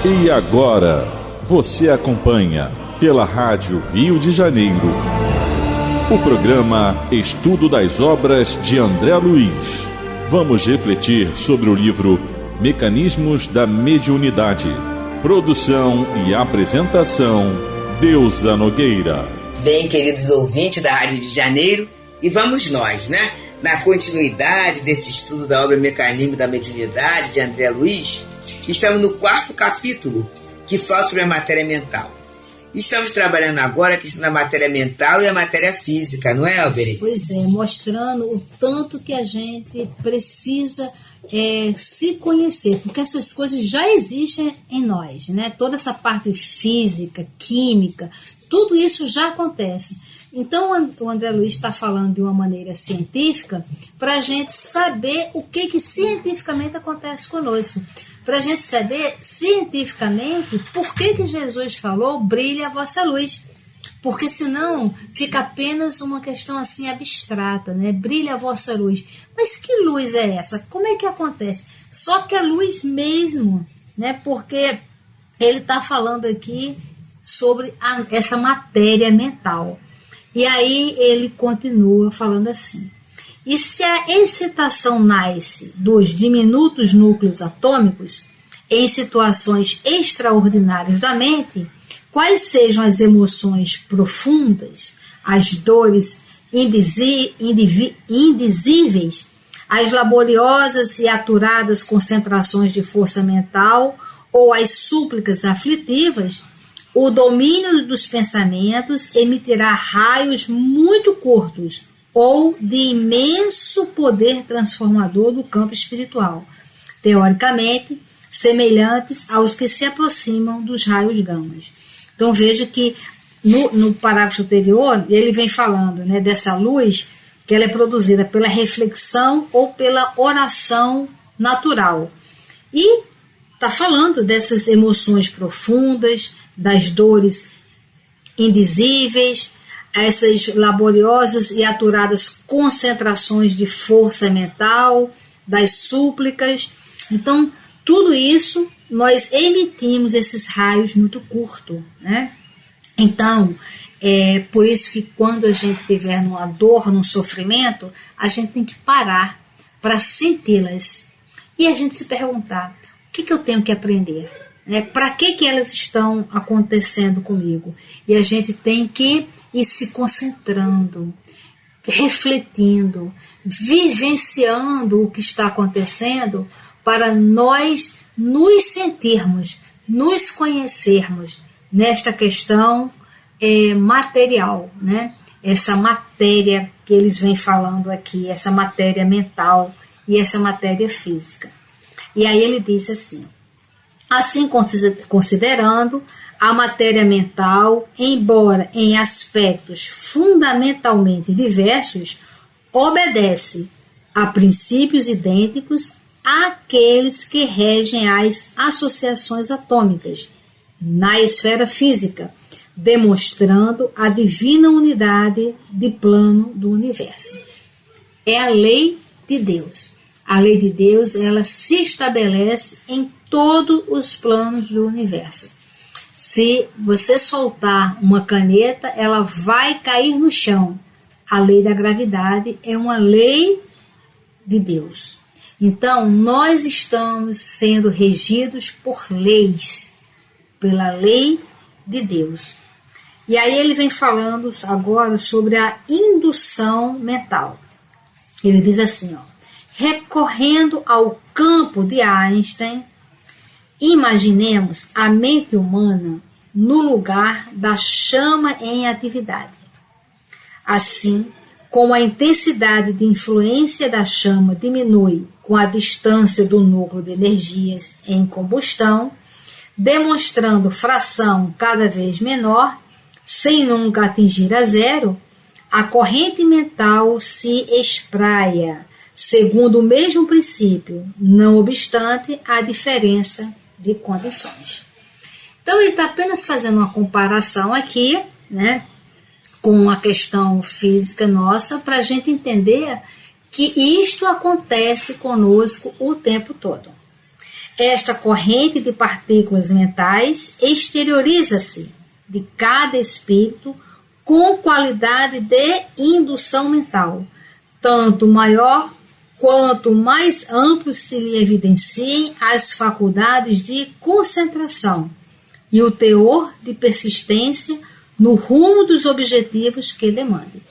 E agora, você acompanha pela Rádio Rio de Janeiro o programa Estudo das Obras de André Luiz. Vamos refletir sobre o livro Mecanismos da Mediunidade. Produção e apresentação, Deusa Nogueira. Bem, queridos ouvintes da Rádio Rio de Janeiro, e vamos nós, né? Na continuidade desse estudo da obra Mecanismo da Mediunidade de André Luiz, estamos no 4º capítulo, que fala sobre a matéria mental. Estamos trabalhando agora na matéria mental e a matéria física, não é, Alberi? Pois é, mostrando o tanto que a gente precisa se conhecer, porque essas coisas já existem em nós, né? Toda essa parte física, química, tudo isso já acontece. Então, o André Luiz está falando de uma maneira científica para a gente saber o que cientificamente acontece conosco. Para a gente saber cientificamente por que Jesus falou, brilha a vossa luz. Porque senão fica apenas uma questão assim abstrata, né? Brilha a vossa luz. Mas que luz é essa? Como é que acontece? Só que a luz mesmo, né? Porque ele está falando aqui sobre essa matéria mental. E aí ele continua falando assim. E se a excitação nasce dos diminutos núcleos atômicos, em situações extraordinárias da mente, quais sejam as emoções profundas, as dores indizíveis, as laboriosas e aturadas concentrações de força mental ou as súplicas aflitivas, o domínio dos pensamentos emitirá raios muito curtos ou de imenso poder transformador do campo espiritual, teoricamente semelhantes aos que se aproximam dos raios gamas. Então veja que no parágrafo anterior ele vem falando, né, dessa luz que ela é produzida pela reflexão ou pela oração natural. E está falando dessas emoções profundas, das dores indizíveis, essas laboriosas e aturadas concentrações de força mental, das súplicas. Então, tudo isso nós emitimos esses raios muito curtos, né? Então, por isso que quando a gente tiver numa dor, num sofrimento, a gente tem que parar para senti-las e a gente se perguntar, o que eu tenho que aprender? Para que elas estão acontecendo comigo? E a gente tem que ir se concentrando, refletindo, vivenciando o que está acontecendo para nós nos sentirmos, nos conhecermos nesta questão material, né? Essa matéria que eles vêm falando aqui, essa matéria mental e essa matéria física. E aí ele diz assim, considerando a matéria mental, embora em aspectos fundamentalmente diversos, obedece a princípios idênticos àqueles que regem as associações atômicas na esfera física, demonstrando a divina unidade de plano do universo. É a lei de Deus. A lei de Deus, ela se estabelece em todos os planos do universo. Se você soltar uma caneta, ela vai cair no chão. A lei da gravidade é uma lei de Deus. Então, nós estamos sendo regidos por leis, pela lei de Deus. E aí ele vem falando agora sobre a indução mental. Ele diz assim, recorrendo ao campo de Einstein, imaginemos a mente humana no lugar da chama em atividade. Assim, como a intensidade de influência da chama diminui com a distância do núcleo de energias em combustão, demonstrando fração cada vez menor, sem nunca atingir a zero, a corrente mental se espraia, segundo o mesmo princípio, não obstante a diferença de condições. Então ele está apenas fazendo uma comparação aqui, né, com a questão física nossa, para a gente entender que isto acontece conosco o tempo todo. Esta corrente de partículas mentais exterioriza-se de cada espírito com qualidade de indução mental, tanto maior quanto mais amplos se lhe evidenciem as faculdades de concentração e o teor de persistência no rumo dos objetivos que demande.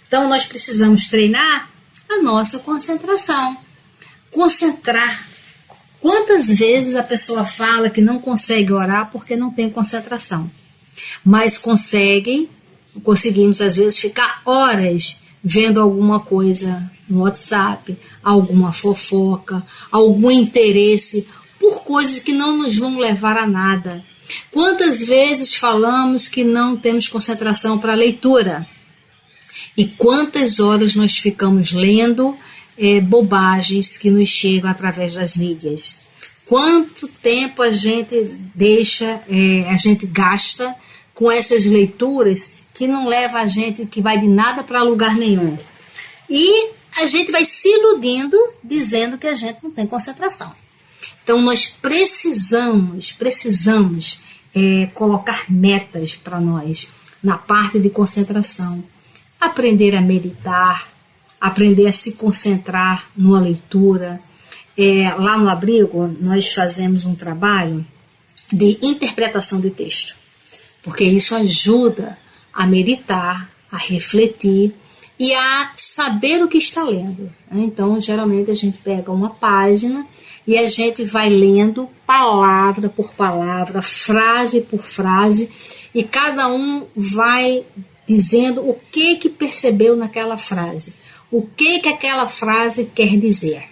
Então, nós precisamos treinar a nossa concentração. Concentrar. Quantas vezes a pessoa fala que não consegue orar porque não tem concentração? Mas conseguimos às vezes ficar horas vendo alguma coisa no WhatsApp, alguma fofoca, algum interesse por coisas que não nos vão levar a nada. Quantas vezes falamos que não temos concentração para a leitura? E quantas horas nós ficamos lendo bobagens que nos chegam através das mídias? Quanto tempo a gente gasta com essas leituras que não leva a gente, que vai de nada para lugar nenhum? E a gente vai se iludindo, dizendo que a gente não tem concentração. Então, nós precisamos colocar metas para nós na parte de concentração. Aprender a meditar, aprender a se concentrar numa leitura. Lá no abrigo, nós fazemos um trabalho de interpretação de texto, porque isso ajuda a meditar, a refletir e a saber o que está lendo. Então, geralmente, a gente pega uma página e a gente vai lendo palavra por palavra, frase por frase, e cada um vai dizendo o que percebeu naquela frase, o que aquela frase quer dizer.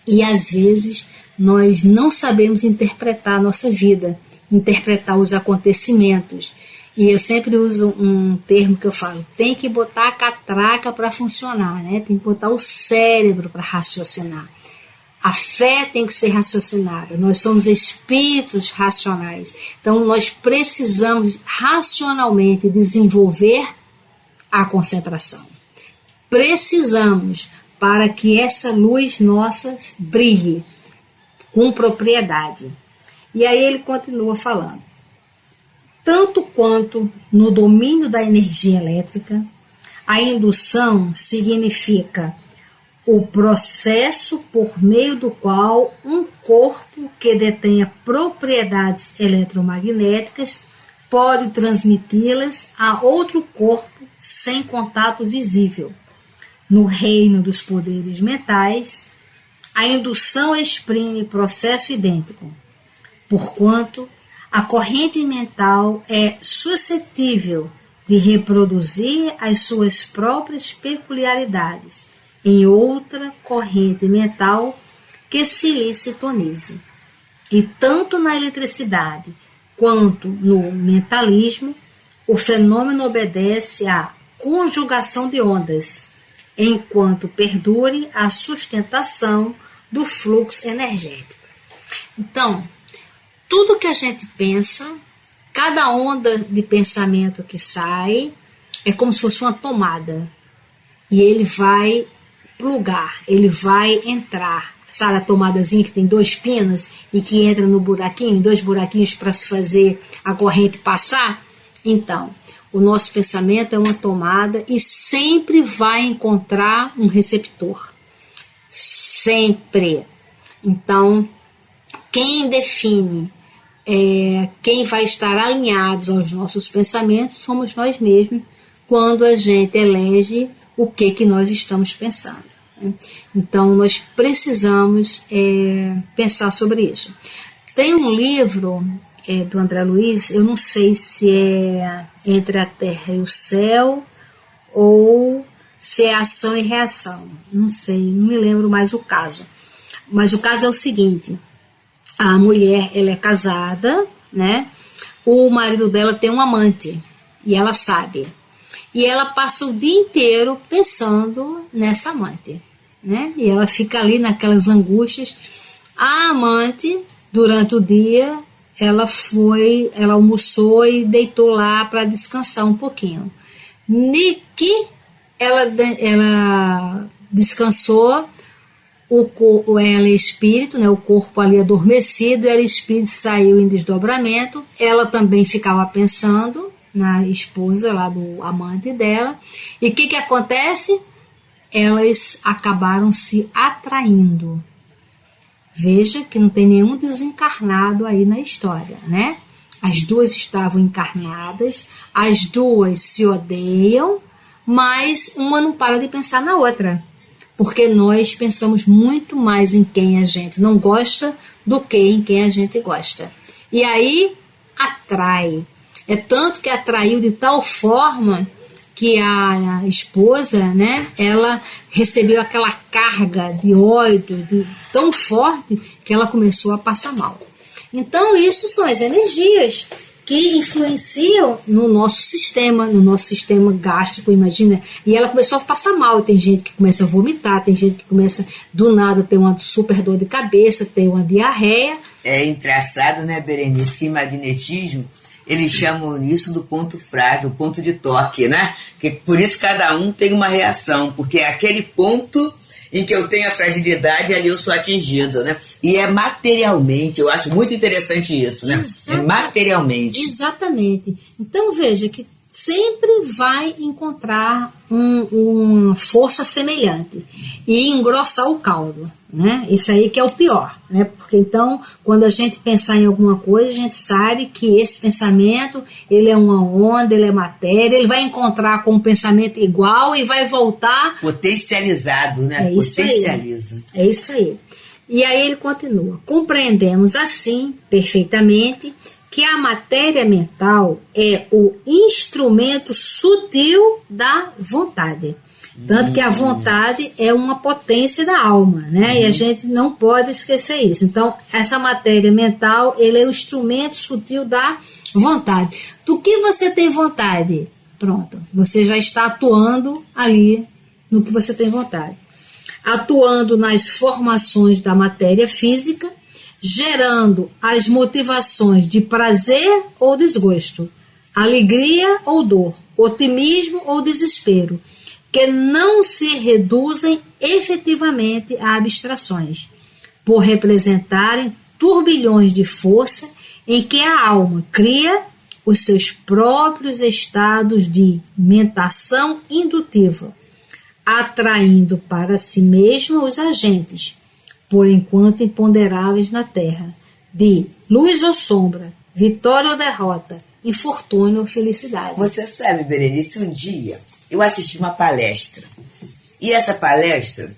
E às vezes nós não sabemos interpretar a nossa vida, interpretar os acontecimentos. E eu sempre uso um termo que eu falo, tem que botar a catraca para funcionar, né? Tem que botar o cérebro para raciocinar. A fé tem que ser raciocinada, nós somos espíritos racionais, então nós precisamos racionalmente desenvolver a concentração. Precisamos para que essa luz nossa brilhe com propriedade. E aí ele continua falando. Tanto quanto no domínio da energia elétrica, a indução significa o processo por meio do qual um corpo que detenha propriedades eletromagnéticas pode transmiti-las a outro corpo sem contato visível. No reino dos poderes mentais, a indução exprime processo idêntico, porquanto a corrente mental é suscetível de reproduzir as suas próprias peculiaridades em outra corrente mental que se lhe sintonize. E tanto na eletricidade quanto no mentalismo, o fenômeno obedece à conjugação de ondas, enquanto perdure a sustentação do fluxo energético. Então, tudo que a gente pensa, cada onda de pensamento que sai, é como se fosse uma tomada. E ele vai plugar, ele vai entrar. Sabe a tomadazinha que tem 2 pinos e que entra no buraquinho, 2 buraquinhos para se fazer a corrente passar? Então, o nosso pensamento é uma tomada e sempre vai encontrar um receptor. Sempre. Então, quem define, quem vai estar alinhados aos nossos pensamentos somos nós mesmos, quando a gente elege o que nós estamos pensando. Então, nós precisamos pensar sobre isso. Tem um livro do André Luiz, eu não sei se é Entre a Terra e o Céu ou se é Ação e Reação. Não sei, não me lembro mais o caso. Mas o caso é o seguinte, a mulher, ela é casada, né? O marido dela tem um amante e ela sabe. E ela passa o dia inteiro pensando nessa amante, né? E ela fica ali naquelas angústias. A amante, durante o dia, ela almoçou e deitou lá para descansar um pouquinho. De que ela descansou, ela é espírito, né? O corpo ali adormecido, ela espírito saiu em desdobramento. Ela também ficava pensando na esposa lá do amante dela. E o que acontece? Elas acabaram se atraindo. Veja que não tem nenhum desencarnado aí na história, né? As duas estavam encarnadas, as duas se odeiam, mas uma não para de pensar na outra. Porque nós pensamos muito mais em quem a gente não gosta do que em quem a gente gosta. E aí atrai. É tanto que atraiu de tal forma que a esposa, né, ela recebeu aquela carga de ódio tão forte que ela começou a passar mal. Então, isso são as energias que influenciam no nosso sistema gástrico, imagina. E ela começou a passar mal. Tem gente que começa a vomitar, tem gente que começa do nada a ter uma super dor de cabeça, ter uma diarreia. É engraçado, né, Berenice, que em magnetismo eles chamam isso do ponto frágil, ponto de toque, né? Que por isso cada um tem uma reação, porque é aquele ponto em que eu tenho a fragilidade, ali eu sou atingido, né? E é materialmente, eu acho muito interessante isso, né? É materialmente. Exatamente. Então veja que sempre vai encontrar uma força semelhante e engrossar o caldo, né? Isso aí que é o pior, né? Porque então, quando a gente pensar em alguma coisa, a gente sabe que esse pensamento, ele é uma onda, ele é matéria, ele vai encontrar com um pensamento igual e vai voltar potencializado, né? Potencializa. É isso aí. E aí ele continua: compreendemos assim perfeitamente que a matéria mental é o instrumento sutil da vontade. Tanto que a vontade é uma potência da alma, né? E a gente não pode esquecer isso. Então, essa matéria mental, ele é o instrumento sutil da vontade. Do que você tem vontade? Pronto, você já está atuando ali no que você tem vontade. Atuando nas formações da matéria física, gerando as motivações de prazer ou desgosto, alegria ou dor, otimismo ou desespero, que não se reduzem efetivamente a abstrações, por representarem turbilhões de força em que a alma cria os seus próprios estados de mentação indutiva, atraindo para si mesma os agentes, por enquanto imponderáveis na terra, de luz ou sombra, vitória ou derrota, infortúnio ou felicidade. Você sabe, Berenice, um dia eu assisti uma palestra, e essa palestra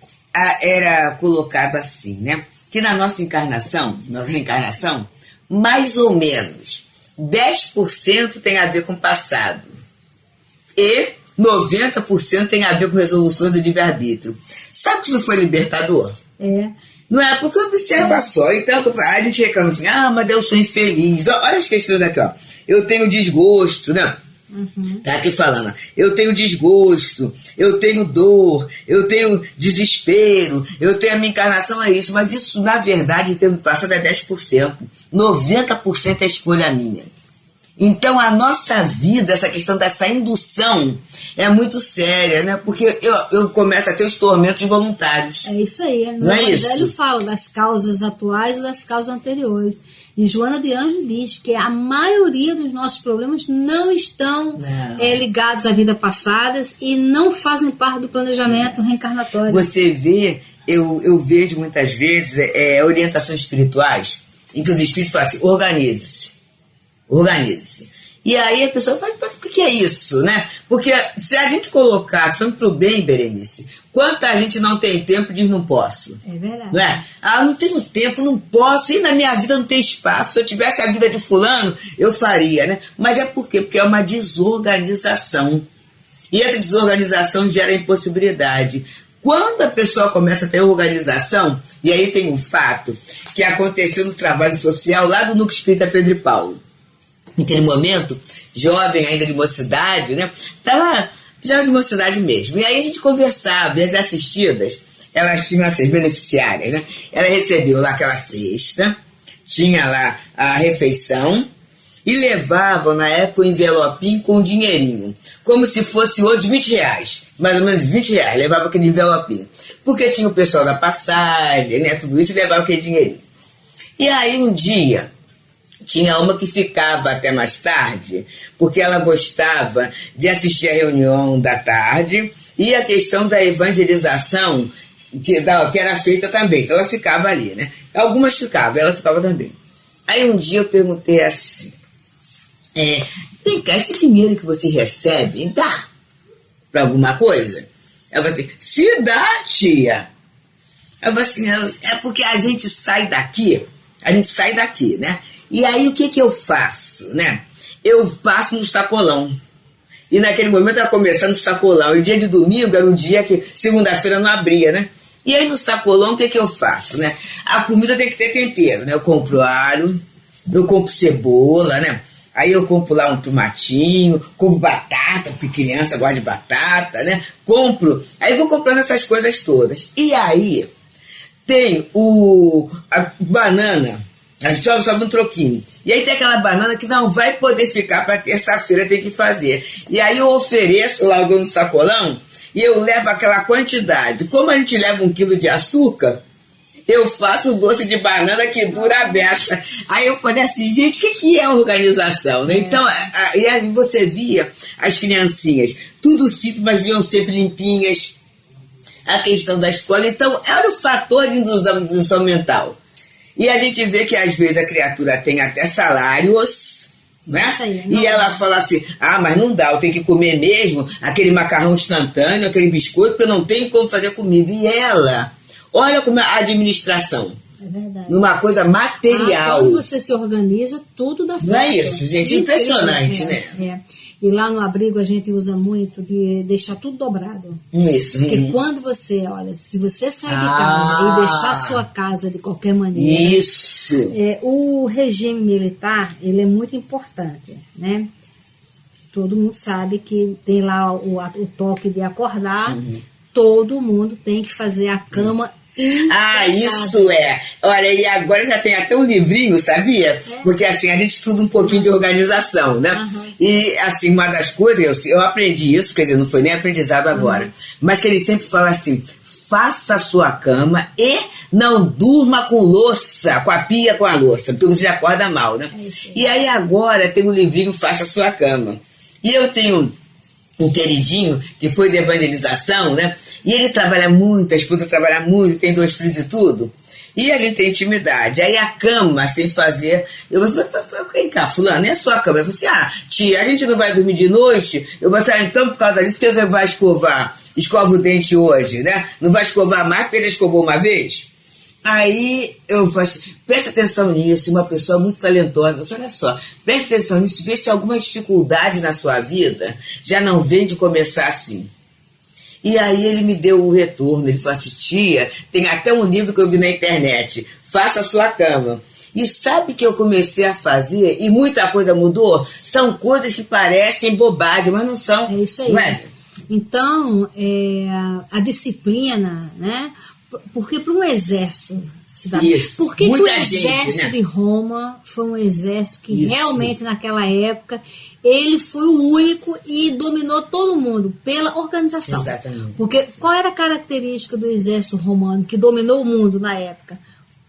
era colocado assim, né? Que na nossa reencarnação, mais ou menos 10% tem a ver com o passado e 90% tem a ver com resolução do livre-arbítrio. Sabe que isso foi libertador? É. Não é? Porque observa só, então a gente reclama assim, mas eu sou infeliz. Olha as questões aqui, ó. Eu tenho desgosto, né? Tá aqui falando, eu tenho desgosto, eu tenho dor, eu tenho desespero, eu tenho a minha encarnação a isso, mas isso na verdade, em termos passado, é 10%, 90% é escolha minha. Então a nossa vida, essa questão dessa indução é muito séria, né? Porque eu começo a ter os tormentos voluntários. É isso aí. No Evangelho fala das causas atuais e das causas anteriores. E Joana de Ângeles diz que a maioria dos nossos problemas não estão ligados à vida passada e não fazem parte do planejamento reencarnatório. Você vê, eu vejo muitas vezes orientações espirituais em que os espíritos falam assim, organize-se. E aí a pessoa fala, mas o que é isso, né? Porque se a gente colocar, falando pro bem, Berenice, quanta gente não tem tempo e diz não posso. É verdade. Não é? Não tenho tempo, não posso, e na minha vida não tem espaço. Se eu tivesse a vida de fulano, eu faria, né? Mas é por quê? Porque é uma desorganização. E essa desorganização gera impossibilidade. Quando a pessoa começa a ter organização, e aí tem um fato que aconteceu no trabalho social lá do Núcleo Espírita Pedro e Paulo. Naquele momento, jovem ainda de mocidade, né? Tava já de mocidade mesmo. E aí a gente conversava, e as assistidas, elas tinham as beneficiárias, né? Elas recebiam lá aquela cesta, tinha lá a refeição, e levavam na época o envelopinho com dinheirinho, como se fosse hoje R$20, mais ou menos R$20, levava aquele envelopinho. porque tinha o pessoal da passagem, né, tudo isso, e levava aquele dinheirinho. E aí um dia, tinha uma que ficava até mais tarde, porque ela gostava de assistir a reunião da tarde e a questão da evangelização, que era feita também. Então ela ficava ali, né? Algumas ficavam, ela ficava também. Aí um dia eu perguntei assim, vem cá, esse dinheiro que você recebe, dá para alguma coisa? Ela falou assim, se dá, tia. Eu falei assim, é porque a gente sai daqui, né? E aí o que eu faço, né? Eu passo no sacolão. E naquele momento era começando o sacolão. E o dia de domingo era o dia que segunda-feira não abria, né? E aí no sacolão o que eu faço, né? A comida tem que ter tempero, né? Eu compro alho, eu compro cebola, né? Aí eu compro lá um tomatinho, compro batata, porque criança gosta de batata, né? Aí vou comprando essas coisas todas. E aí tem a banana, só um troquinho. E aí tem aquela banana que não vai poder ficar para terça-feira, tem que fazer. E aí eu ofereço lá o dono do sacolão e eu levo aquela quantidade. Como a gente leva 1 quilo de açúcar, eu faço o doce de banana que dura a beça. Aí eu falei assim, gente, o que é organização? Né? Então, e aí você via as criancinhas, tudo simples, mas viam sempre limpinhas. A questão da escola, então era o fator de indução mental. E a gente vê que às vezes a criatura tem até salários, né? Aí, e ela fala assim, mas não dá, eu tenho que comer mesmo aquele macarrão instantâneo, aquele biscoito, porque eu não tenho como fazer comida. E ela, olha como a administração. É verdade. Numa coisa material. Quando você se organiza, tudo dá certo. Não é isso, gente? Impressionante, né? E lá no abrigo a gente usa muito de deixar tudo dobrado. Isso. Porque quando você, se você sair de casa e deixar a sua casa de qualquer maneira... Isso. O regime militar, ele é muito importante, né? Todo mundo sabe que tem lá o toque de acordar, todo mundo tem que fazer a cama isso é. Olha, e agora já tem até um livrinho, sabia? Porque assim, a gente estuda um pouquinho de organização, né? E assim, uma das coisas, eu aprendi isso, quer dizer, não foi nem aprendizado agora, mas que ele sempre fala assim, faça a sua cama e não durma com louça, com a pia com a louça, porque você acorda mal, né? E aí agora tem um livrinho, Faça a Sua Cama. E eu tenho um queridinho que foi de evangelização, né? E ele trabalha muito, a esposa trabalha muito, tem 2 filhos e tudo. E a gente tem intimidade. Aí a cama, sem fazer... Eu falei, vem cá, fulano, é a sua cama. Eu falei assim, tia, a gente não vai dormir de noite? Eu falei assim, então por causa disso, você vai escova o dente hoje, né? Não vai escovar mais, porque já escovou uma vez? Aí eu falei assim, presta atenção nisso, uma pessoa muito talentosa. Mas olha só, presta atenção nisso, vê se alguma dificuldade na sua vida já não vem de começar assim. E aí ele me deu o retorno, ele falou assim, tia, tem até um livro que eu vi na internet, Faça a Sua Cama. E sabe que eu comecei a fazer, e muita coisa mudou? São coisas que parecem bobagem, mas não são. É isso aí. Não é? Então, a disciplina, né? Porque para um exército por que o exército de Roma foi um exército que realmente naquela época ele foi o único e dominou todo mundo pela organização. Exatamente. Porque qual era a característica do exército romano que dominou o mundo na época?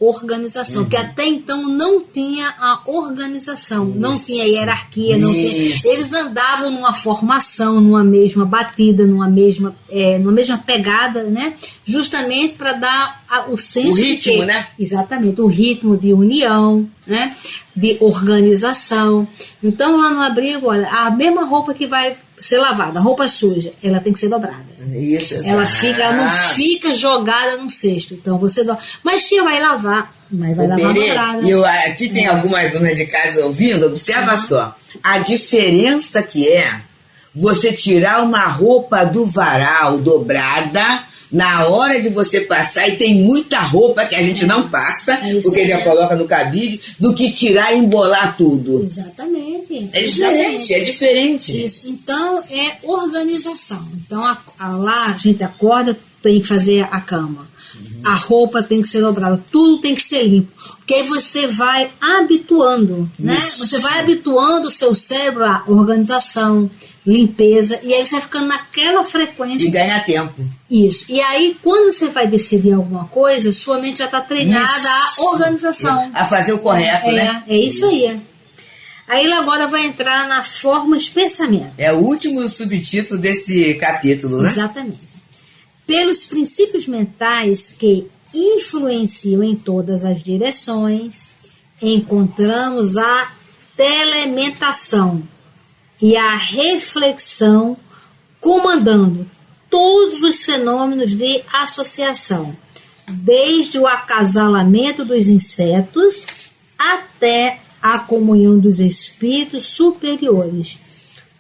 Organização, que até então não tinha a organização, não tinha hierarquia, não tinha, eles andavam numa formação, numa mesma batida, numa mesma pegada, né? Justamente para dar o senso, o ritmo, né? Exatamente, o ritmo de união, né? De organização. Então lá no abrigo, olha, a mesma roupa que vai ser lavada, roupa suja, ela tem que ser dobrada. Isso, ela não fica jogada num cesto. Então você dobra. Mas tia vai lavar, mas vai lavar dobrada. E aqui tem algumas donas de casa ouvindo, observa só. A diferença que é você tirar uma roupa do varal dobrada na hora de você passar, e tem muita roupa que a gente não passa, porque já coloca no cabide, do que tirar e embolar tudo. Exatamente. É diferente, é diferente. Isso. Então, é organização. Então, lá a gente acorda, tem que fazer a cama. A roupa tem que ser dobrada, tudo tem que ser limpo. Porque aí você vai habituando, né? Você vai habituando o seu cérebro à organização, limpeza, e aí você vai ficando naquela frequência. E ganha tempo. Isso. E aí, quando você vai decidir alguma coisa, sua mente já está treinada à organização. A fazer o correto, né? É isso aí. Aí ele agora vai entrar na forma de pensamento. É o último subtítulo desse capítulo, né? Exatamente. Pelos princípios mentais que influenciam em todas as direções, encontramos a telementação e a reflexão comandando todos os fenômenos de associação, desde o acasalamento dos insetos até a comunhão dos espíritos superiores,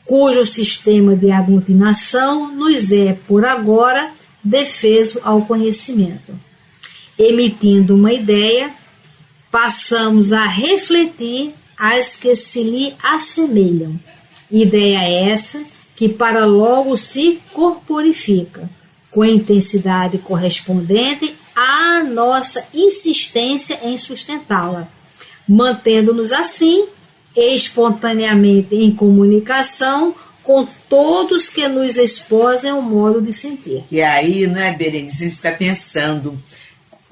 cujo sistema de aglutinação nos é, por agora, defeso ao conhecimento. Emitindo uma ideia, passamos a refletir as que se lhe assemelham. Ideia essa que para logo se corporifica, com intensidade correspondente à nossa insistência em sustentá-la, mantendo-nos assim espontaneamente em comunicação com todos que nos exposem ao modo de sentir. E aí, não é, Berenice, ele fica pensando,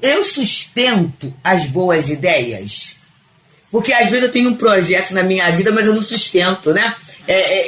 eu sustento as boas ideias? Porque às vezes eu tenho um projeto na minha vida, mas eu não sustento, né?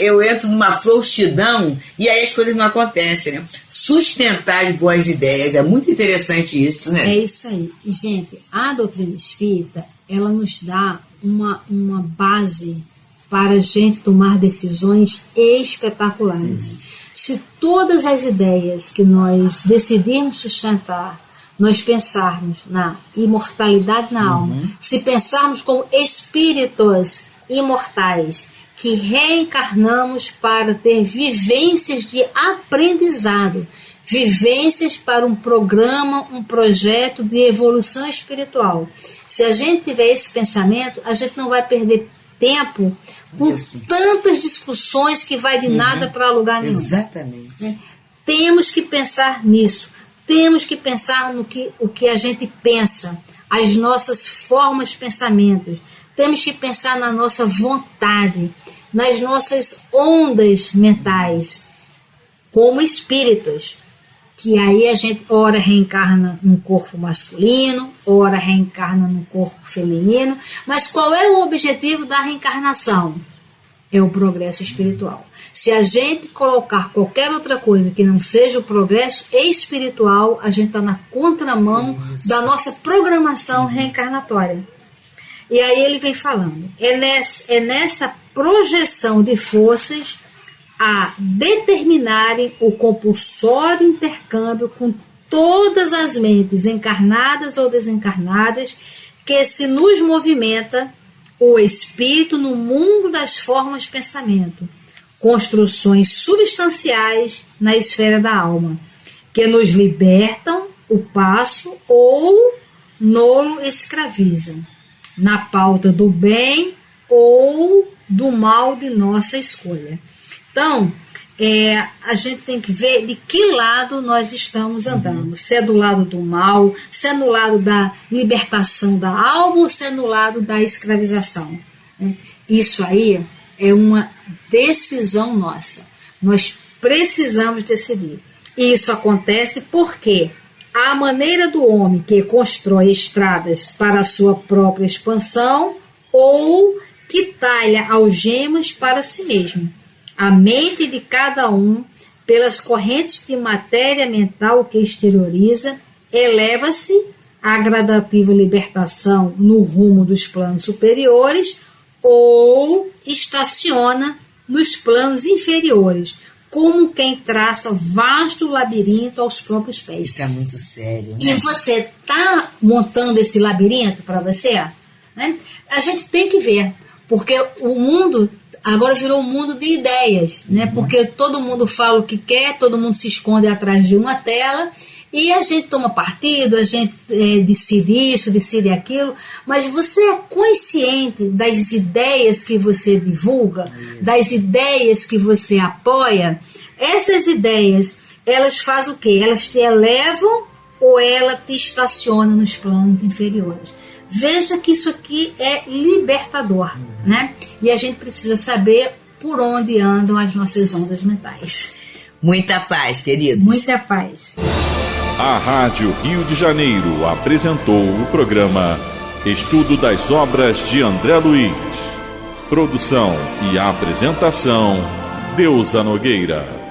Eu entro numa frouxidão e aí as coisas não acontecem, né? Sustentar as boas ideias, é muito interessante isso, né? É isso aí. E, gente, a doutrina espírita, ela nos dá uma base para a gente tomar decisões espetaculares. Se todas as ideias que nós decidirmos sustentar, nós pensarmos na imortalidade na alma, se pensarmos como espíritos imortais, que reencarnamos para ter vivências de aprendizado, vivências para um programa, um projeto de evolução espiritual. Se a gente tiver esse pensamento, a gente não vai perder tempo com tantas discussões que vai de nada para lugar nenhum. Exatamente. Temos que pensar nisso. Temos que pensar no o que a gente pensa, as nossas formas de pensamento. Temos que pensar na nossa vontade, nas nossas ondas mentais, como espíritos, que aí a gente ora reencarna num corpo masculino, ora reencarna num corpo feminino, mas qual é o objetivo da reencarnação? É o progresso espiritual. Se a gente colocar qualquer outra coisa que não seja o progresso espiritual, a gente está na contramão da nossa programação reencarnatória. E aí ele vem falando, é nessa projeção de forças a determinarem o compulsório intercâmbio com todas as mentes encarnadas ou desencarnadas que se nos movimenta o espírito no mundo das formas de pensamento, construções substanciais na esfera da alma, que nos libertam o passo ou nolo escravizam, na pauta do bem ou do mal de nossa escolha. Então, a gente tem que ver de que lado nós estamos andando. Se é do lado do mal, se é no lado da libertação da alma ou se é no lado da escravização. Isso aí é uma decisão nossa. Nós precisamos decidir. E isso acontece porque a maneira do homem que constrói estradas para a sua própria expansão ou que talha algemas para si mesmo. A mente de cada um, pelas correntes de matéria mental que exterioriza, eleva-se à gradativa libertação no rumo dos planos superiores ou estaciona nos planos inferiores, como quem traça vasto labirinto aos próprios pés. Isso é muito sério, né? E você está montando esse labirinto para você? Né? A gente tem que ver, porque o mundo agora virou um mundo de ideias, né? Porque todo mundo fala o que quer, todo mundo se esconde atrás de uma tela e a gente toma partido, a gente decide isso, decide aquilo, mas você é consciente das ideias que você divulga, das ideias que você apoia? Essas ideias, elas fazem o quê? Elas te elevam ou ela te estaciona nos planos inferiores? Veja que isso aqui é libertador, né? E a gente precisa saber por onde andam as nossas ondas mentais. Muita paz, queridos. Muita paz. A Rádio Rio de Janeiro apresentou o programa Estudo das Obras de André Luiz. Produção e apresentação, Deusa Nogueira.